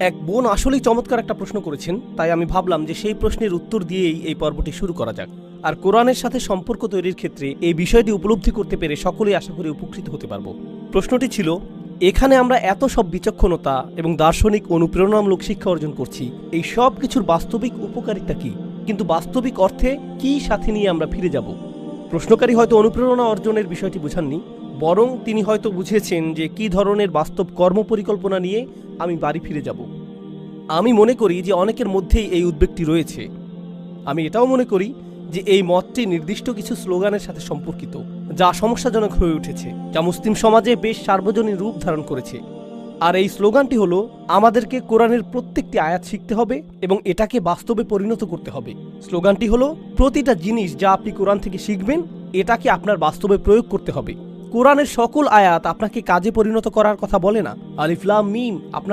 এক বোন আসলেই চমৎকার একটা প্রশ্ন করেছেন, তাই আমি ভাবলাম যে সেই প্রশ্নের উত্তর দিয়েই এই পর্বটি শুরু করা যাক। আর কোরআনের সাথে সম্পর্ক তৈরির ক্ষেত্রে এই বিষয়টি উপলব্ধি করতে পেরে সকলেই আশা করি উপকৃত হতে পারব। প্রশ্নটি ছিল, এখানে আমরা এত সব বিচক্ষণতা এবং দার্শনিক অনুপ্রেরণামূলক শিক্ষা অর্জন করছি, এই সব কিছুর বাস্তবিক উপকারিতা কি, কিন্তু বাস্তবিক অর্থে কি সাথে নিয়ে আমরা ফিরে যাব? প্রশ্নকারী হয়তো অনুপ্রেরণা অর্জনের বিষয়টি বুঝাননি, বরং তিনি হয়তো বুঝেছেন যে কি ধরনের বাস্তব কর্মপরিকল্পনা নিয়ে আমি বাড়ি ফিরে যাব। আমি মনে করি যে অনেকের মধ্যেই এই উদ্বেগটি রয়েছে। আমি এটাও মনে করি যে এই মতটি নির্দিষ্ট কিছু স্লোগানের সাথে সম্পর্কিত, যা সমস্যাজনক হয়ে উঠেছে, যা মুসলিম সমাজে বেশ সার্বজনীন রূপ ধারণ করেছে। আর এই স্লোগানটি হলো, আমাদেরকে কোরআনের প্রত্যেকটি আয়াত শিখতে হবে এবং এটাকে বাস্তবে পরিণত করতে হবে। স্লোগানটি হলো, প্রতিটা জিনিস যা আপনি কোরআন থেকে শিখবেন এটাকে আপনার বাস্তবে প্রয়োগ করতে হবে। কোরআনের সকল আয়াত আপনাকে কাজে পরিণত করার কথা বলে না। আলিফ লাম মিম আপনার